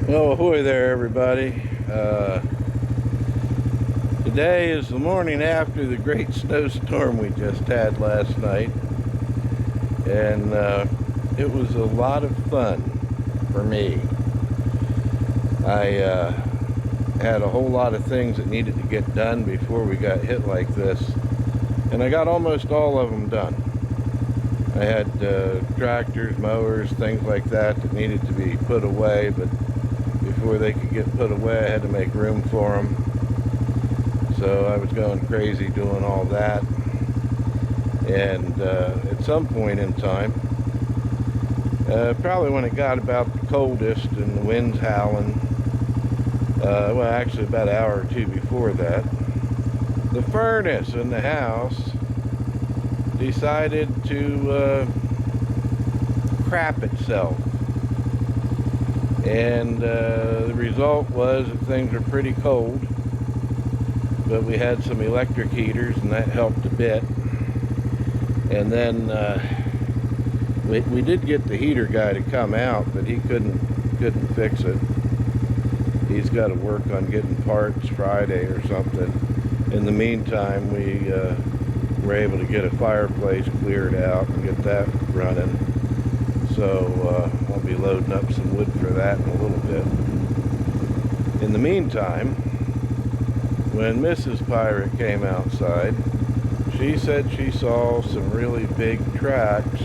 Well, ahoy there, everybody. Today is the morning after the great snowstorm we just had last night, and it was a lot of fun for me. I had a whole lot of things that needed to get done before we got hit like this, and I got almost all of them done. I had tractors, mowers, things like that that needed to be put away, but before they could get put away, I had to make room for them. So I was going crazy doing all that. And at some point in time, probably when it got about the coldest and the wind's howling, well, actually about an hour or two before that, the furnace in the house decided to crap itself. And the result was that things were pretty cold, but we had some electric heaters and that helped a bit. And then we did get the heater guy to come out, but he couldn't fix it. He's got to work on getting parts Friday or something. In the meantime, we were able to get a fireplace cleared out and get that running. So I'll be loading up some wood for that in a little bit. In the meantime, when Mrs. Pirate came outside, she said she saw some really big tracks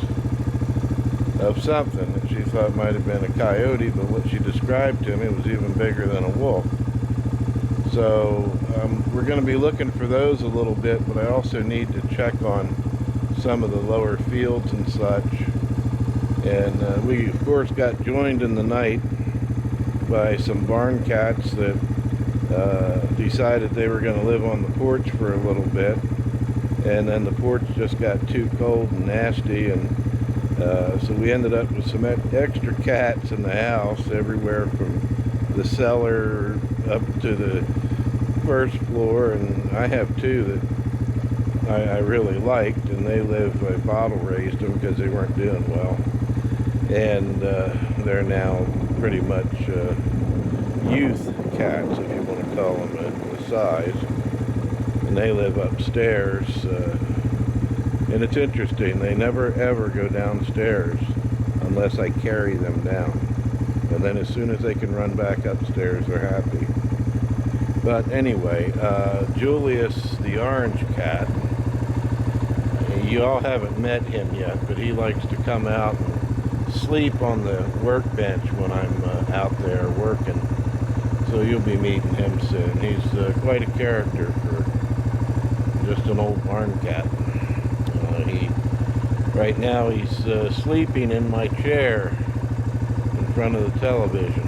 of something that she thought might have been a coyote, but what she described to me was even bigger than a wolf. So we're going to be looking for those a little bit, but I also need to check on some of the lower fields and such. And we, of course, got joined in the night by some barn cats that decided they were going to live on the porch for a little bit. And then the porch just got too cold and nasty, and so we ended up with some extra cats in the house, everywhere from the cellar up to the first floor. And I have two that I really liked, and they I bottle raised them because they weren't doing well. And they're now pretty much youth cats, if you want to call them the size. And they live upstairs. And it's interesting, they never ever go downstairs unless I carry them down. And then as soon as they can run back upstairs, they're happy. But anyway, Julius, the orange cat, you all haven't met him yet, but he likes to come out and sleep on the workbench when I'm out there working. So you'll be meeting him soon. He's quite a character for just an old barn cat. Right now he's sleeping in my chair in front of the television,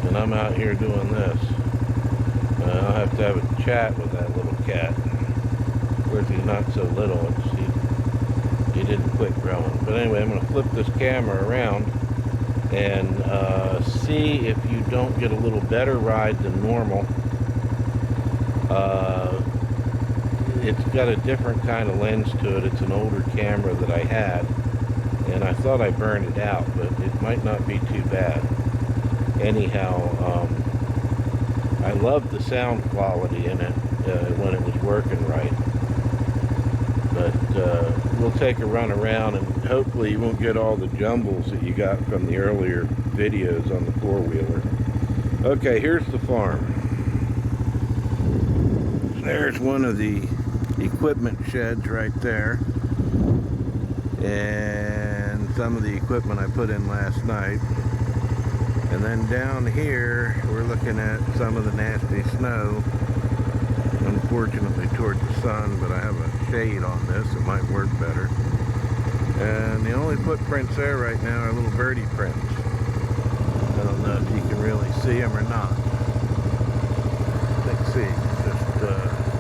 and I'm out here doing this. I'll have to have a chat with that little cat. Of course, he's not so little. He didn't quit growing. But anyway, I'm going to flip this camera around and see if you don't get a little better ride than normal. It's got a different kind of lens to it. It's an older camera that I had, and I thought I burned it out, but it might not be too bad. Anyhow, I loved the sound quality in it when it was working right. But we'll take a run around, and hopefully you won't get all the jumbles that you got from the earlier videos on the four-wheeler. Okay, here's the farm. There's one of the equipment sheds right there, and some of the equipment I put in last night. And then down here we're looking at some of the nasty snow, unfortunately toward the sun, but I have a shade on this, it might work better. And the only footprints there right now are little birdie prints. I don't know if you can really see them or not. Let's see, just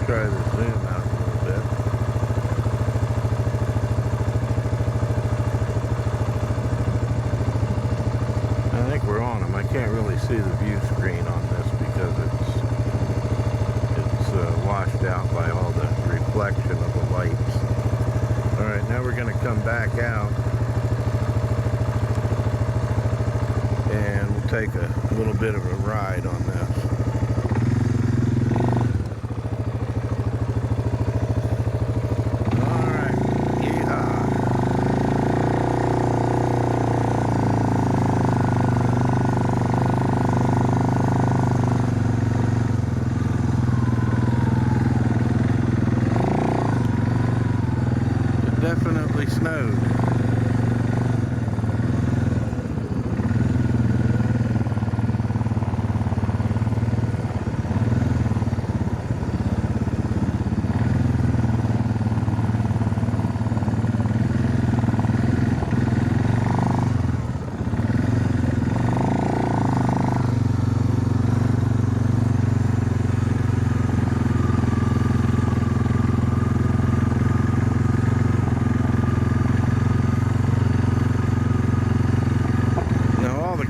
try to zoom out a little bit. I think we're on them. I can't really see the view screen on this because it's washed out by all the reflection of the lights. Alright, now we're going to come back out and we'll take a little bit of a ride on this. Alright, yeehaw. It definitely snowed.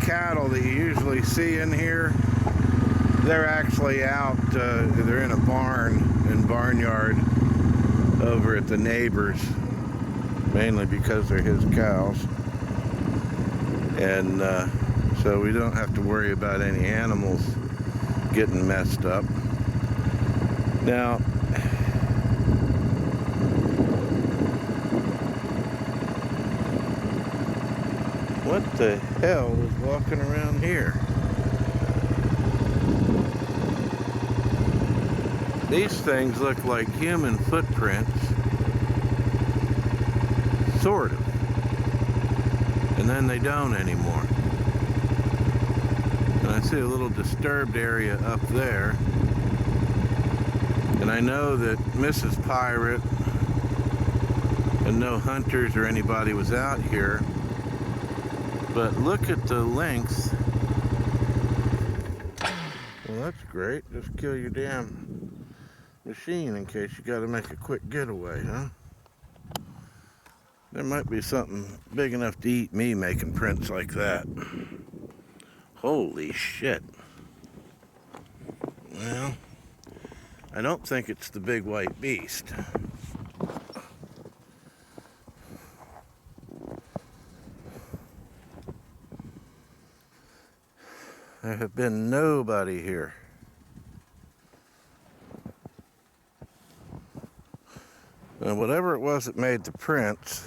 Cattle that you usually see in here, they're actually out, they're in a barnyard over at the neighbor's, mainly because they're his cows. And so we don't have to worry about any animals getting messed up. Now, what the hell is walking around here? These things look like human footprints. Sort of. And then they don't anymore. And I see a little disturbed area up there. And I know that Mrs. Pirate and no hunters or anybody was out here. But look at the length. Well, that's great. Just kill your damn machine in case you gotta make a quick getaway, huh? There might be something big enough to eat me making prints like that. Holy shit. Well, I don't think it's the big white beast. There have been nobody here. Now, whatever it was that made the prints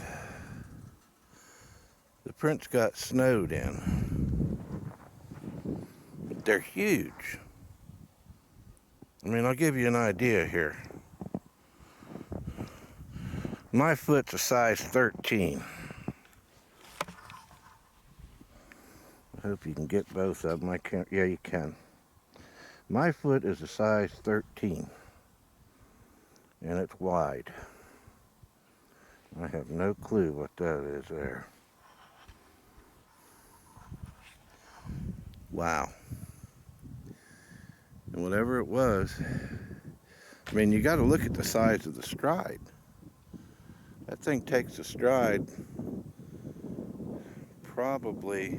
got snowed in. But they're huge. I mean, I'll give you an idea here. My foot's a size 13. I hope you can get both of them. I can't. Yeah, you can. My foot is a size 13. And it's wide. I have no clue what that is there. Wow. And whatever it was, I mean, you got to look at the size of the stride. That thing takes a stride probably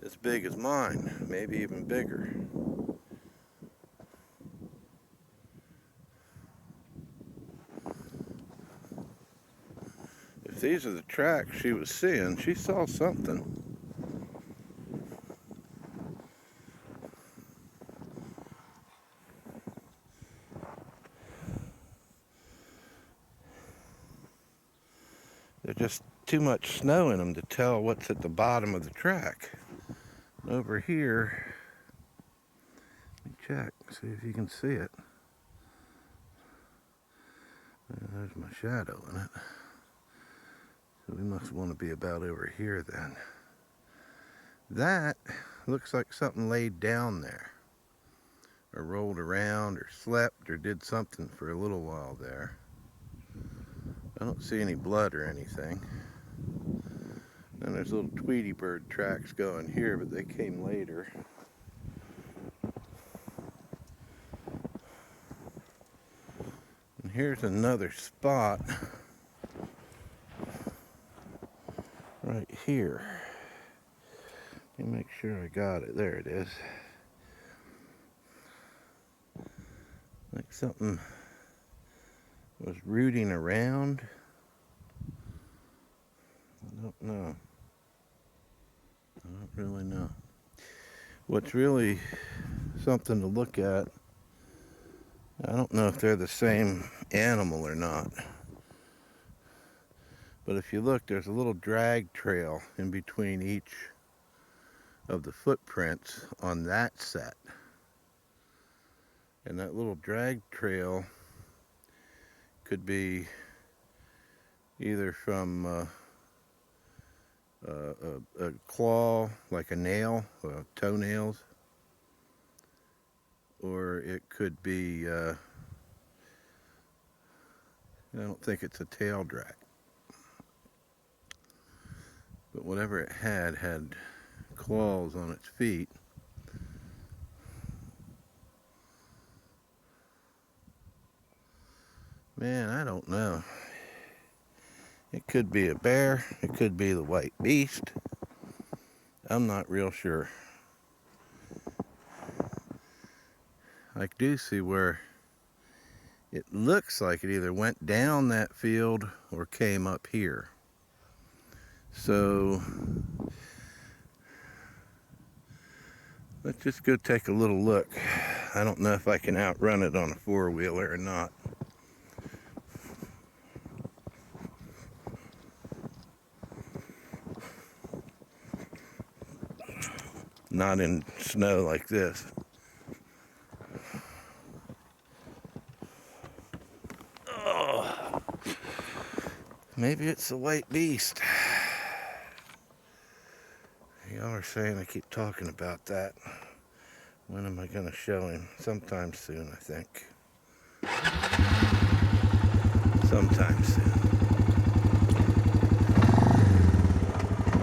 as big as mine, maybe even bigger. If these are the tracks she was seeing, she saw something. There's just too much snow in them to tell what's at the bottom of the track. And over here, let me check, see if you can see it. There's my shadow in it. So we must want to be about over here then. That looks like something laid down there, or rolled around, or slept, or did something for a little while there. I don't see any blood or anything. And there's little Tweety bird tracks going here, but they came later. And here's another spot right here. Let me make sure I got it. There it is. Like something was rooting around. I don't know. I don't really know. What's really something to look at, I don't know if they're the same animal or not, but if you look, there's a little drag trail in between each of the footprints on that set. And that little drag trail could be either from a claw, like a nail, toenails, or it could be, I don't think it's a tail drag. But whatever it had claws on its feet. Man, I don't know. It could be a bear. It could be the white beast. I'm not real sure. I do see where it looks like it either went down that field or came up here. So let's just go take a little look. I don't know if I can outrun it on a four-wheeler or not. Not in snow like this. Oh, maybe it's the white beast. Y'all are saying I keep talking about that. When am I going to show him? Sometime soon, I think. Sometime soon.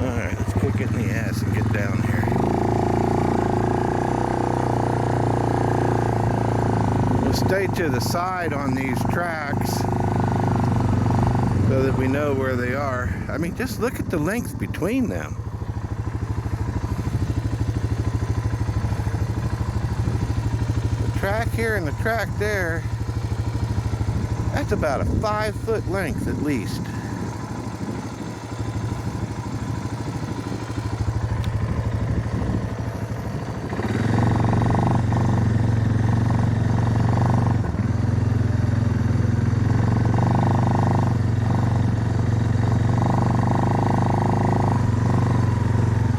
Alright, let's kick it in the ass and get down here. We'll stay to the side on these tracks so that we know where they are. I mean, just look at the length between them. Track here and the track there, that's about a 5-foot length at least.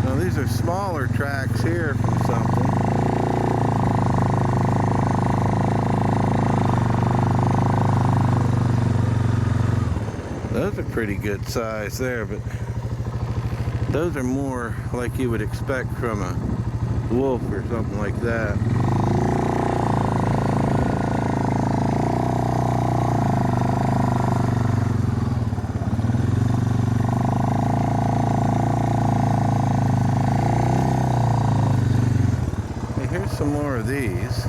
Now these are smaller tracks here from something. Those are pretty good size there, but those are more like you would expect from a wolf or something like that. Hey, here's some more of these.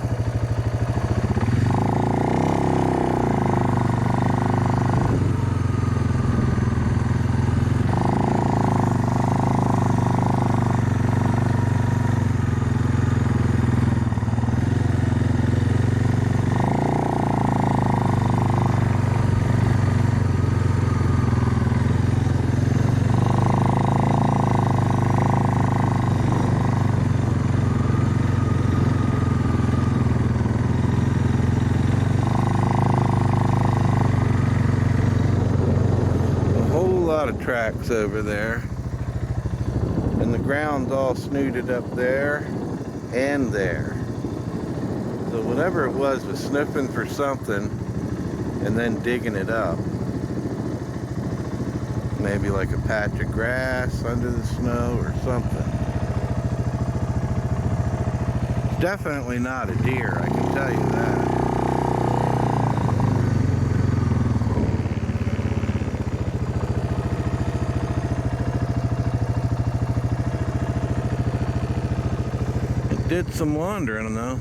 Of tracks over there, and the ground's all snooted up there and there. So whatever it was sniffing for something and then digging it up. Maybe like a patch of grass under the snow or something. It's definitely not a deer, I can tell you that. Did some wandering though.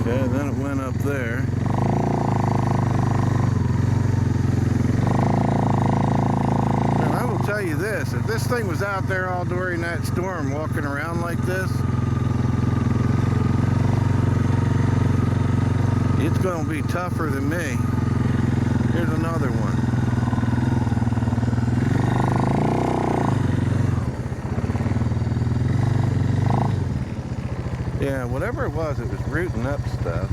Okay, then it went up there. And I will tell you this, if this thing was out there all during that storm walking around like this, it's going to be tougher than me. Here's another one. Yeah, whatever it was rooting up stuff.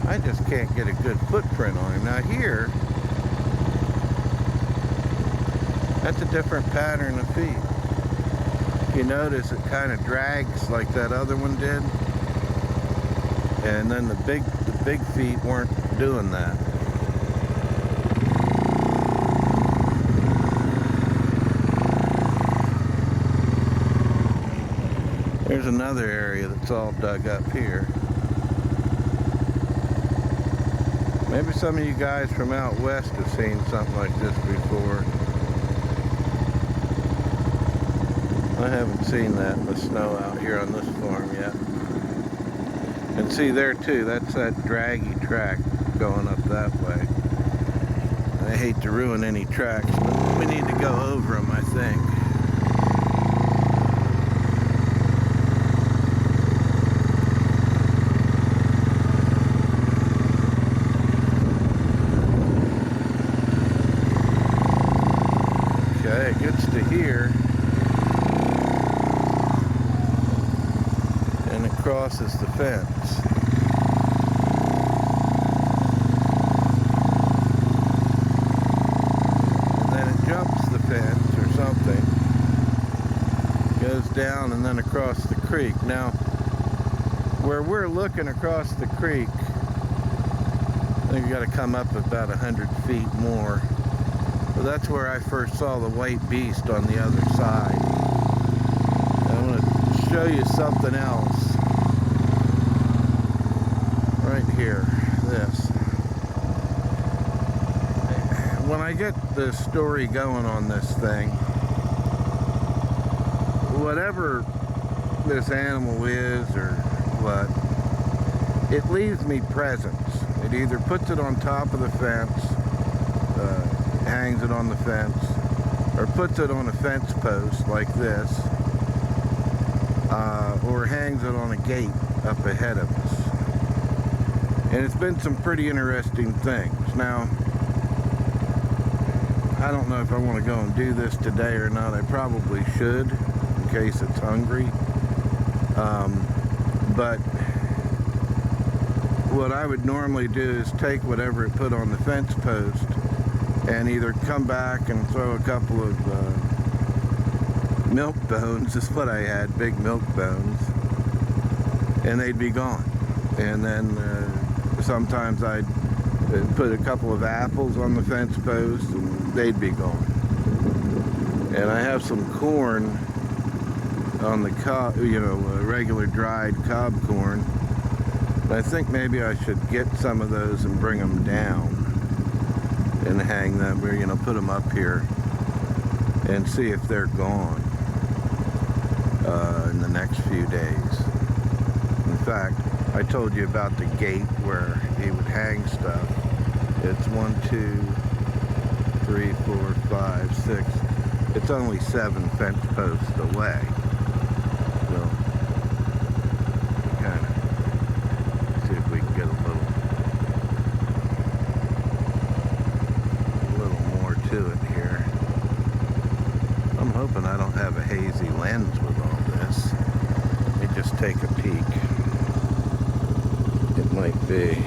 I just can't get a good footprint on him. Now here, that's a different pattern of feet. If you notice, it kind of drags like that other one did. And then the big feet weren't doing that. There's another area that's all dug up here. Maybe some of you guys from out west have seen something like this before. I haven't seen that in the snow out here on this farm yet. And see there too, that's that draggy track going up that way. I hate to ruin any tracks, but we need to go over them, I think. Okay, it gets to here. And it crosses the fence. And then it jumps the fence or something. Goes down and then across the creek. Now, where we're looking across the creek, I think you got to come up about 100 feet more. But that's where I first saw the white beast on the other side. I'm going to show you something else. Right here, this. When I get the story going on this thing, whatever this animal is or what, it leaves me presents. It either puts it on top of the fence, hangs it on the fence, or puts it on a fence post like this, or hangs it on a gate up ahead of us. And it's been some pretty interesting things. Now, I don't know if I want to go and do this today or not. I probably should, in case it's hungry. But what I would normally do is take whatever it put on the fence post and either come back and throw a couple of milk bones, is what I had, big milk bones, and they'd be gone. And then sometimes I'd put a couple of apples on the fence post and they'd be gone. And I have some corn on the cob, you know, regular dried cob corn. I think maybe I should get some of those and bring them down and hang them, or, you know, put them up here and see if they're gone in the next few days. In fact, I told you about the gate where he would hang stuff. It's 1, 2, 3, 4, 5, 6. It's only 7 fence posts away. So, kind of see if we can get a little more to it here. I'm hoping I don't have a hazy lens with all this. Let me just take a peek. It might be.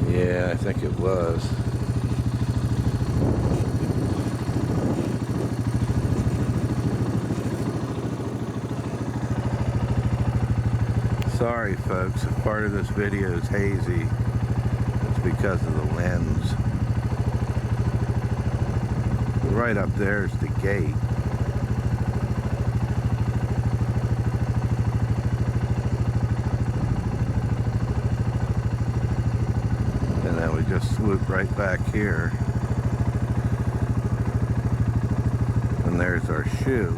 Yeah, I think it was. Sorry folks, if part of this video is hazy, it's because of the lens. Right up there is the gate. And then we just swoop right back here. And there's our shoe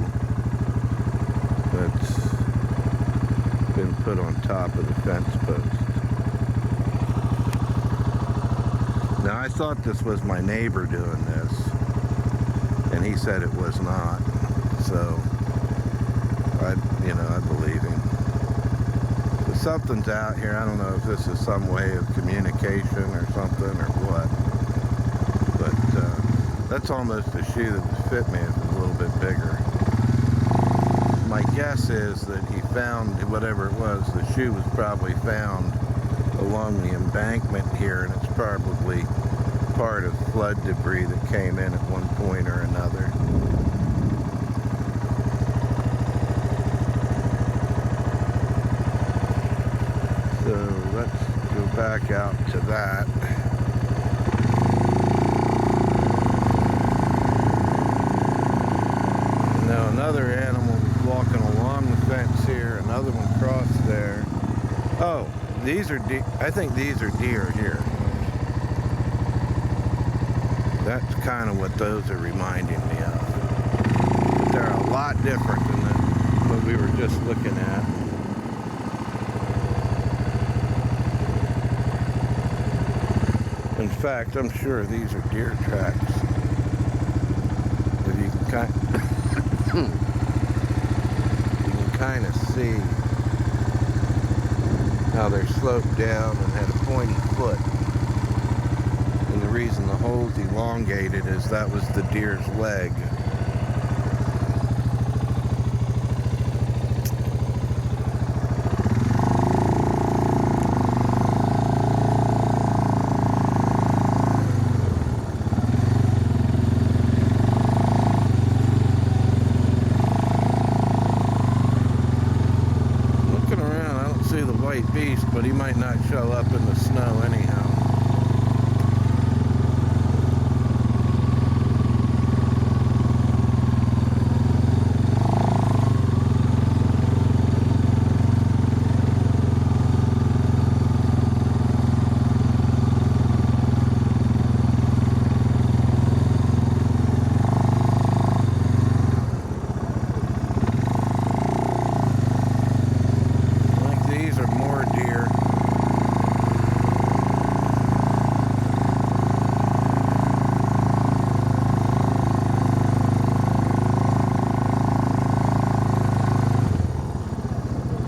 that's been put on top of the fence post. Now I thought this was my neighbor doing this, and he said it was not. So I believe him. But something's out here. I don't know if this is some way of communication or something or what. But that's almost a shoe that would fit me if it was a little bit bigger. My guess is that he found whatever it was. The shoe was probably found along the embankment here, and it's probably part of flood debris that came in at one point or another. So let's go back out to that. Now another animal was walking along the fence here, another one crossed there. Oh, these are I think these are deer here. That's kind of what those are reminding me of. But they're a lot different than what we were just looking at. In fact, I'm sure these are deer tracks. If you can kind of see how they're sloped down and had a pointy foot. And the reason the hole's elongated is that was the deer's leg. Looking around, I don't see the white beast, but he might not show up in the snow anyhow.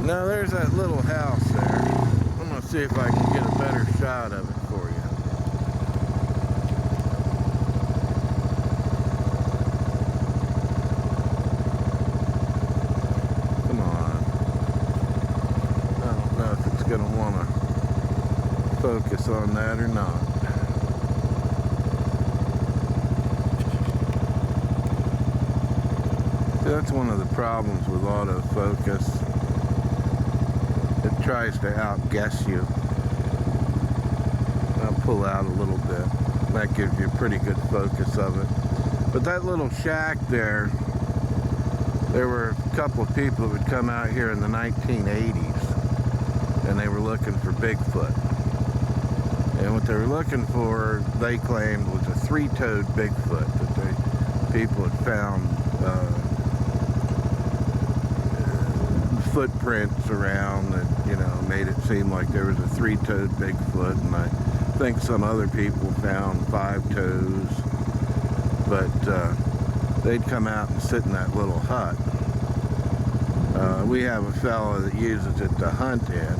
Now there's that little house there. I'm going to see if I can get a better shot of it for you. Come on. I don't know if it's going to want to focus on that or not. See, that's one of the problems with autofocus. It tries to outguess you. I'll pull out a little bit. That gives you a pretty good focus of it. But that little shack there were a couple of people who would come out here in the 1980s and they were looking for Bigfoot. And what they were looking for, they claimed, was a three-toed Bigfoot that people had found footprints around that, made it seem like there was a three-toed Bigfoot, and I think some other people found 5 toes, but they'd come out and sit in that little hut. We have a fella that uses it to hunt in,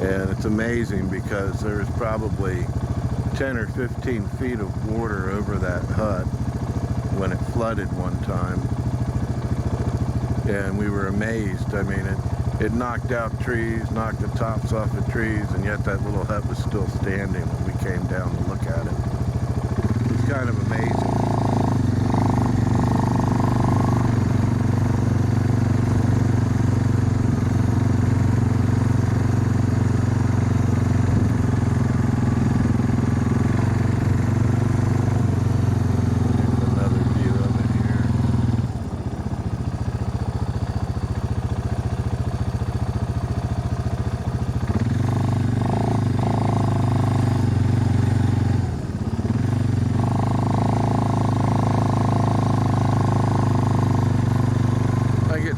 and it's amazing because there's probably 10 or 15 feet of water over that hut when it flooded one time. And we were amazed. I mean, it knocked out trees, knocked the tops off the trees, and yet that little hut was still standing when we came down to look at it. It's kind of amazing.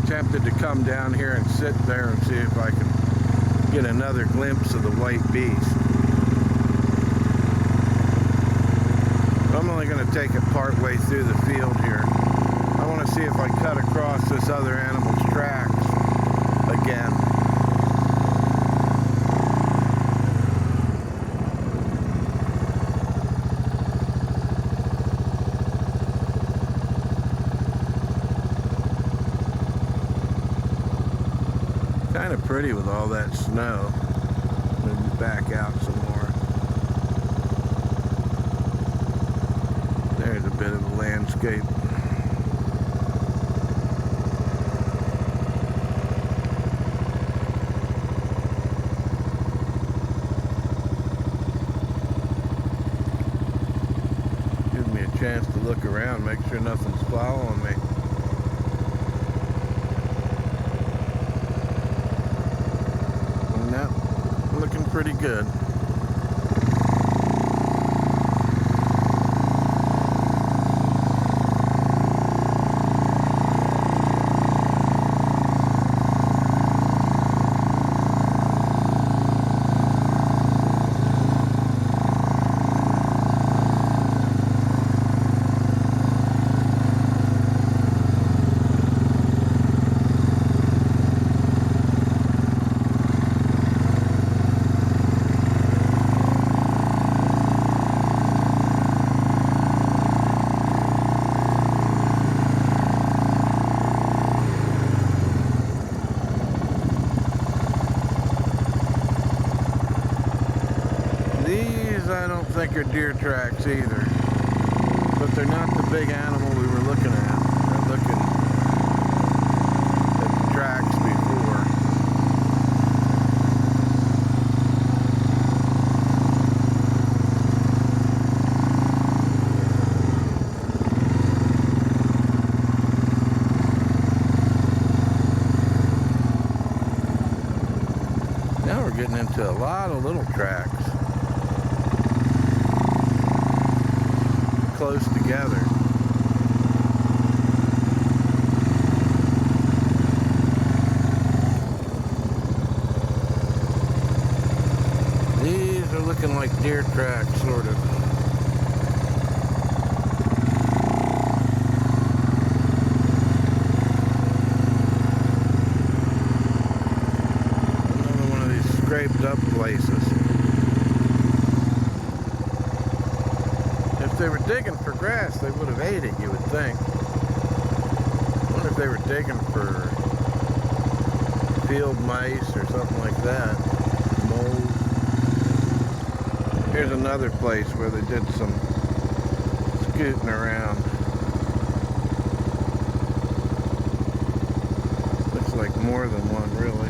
Tempted to come down here and sit there and see if I can get another glimpse of the white beast. I'm only going to take it part way through the field here. I want to see if I cut across this other animal's tracks again. Kind of pretty with all that snow. Maybe back out some more. There's a bit of a landscape. Gives me a chance to look around, make sure nothing's following me. Looking pretty good. I don't think are deer tracks either, but they're not the big animal we were looking at. We're looking at the tracks before. Now we're getting into a lot of little tracks. Close together. These are looking like deer tracks, sort of. Another one of these scraped up places. If they were digging for grass, they would have ate it, you would think. I wonder if they were digging for field mice or something like that. Moles. Here's another place where they did some scooting around. Looks like more than one, really.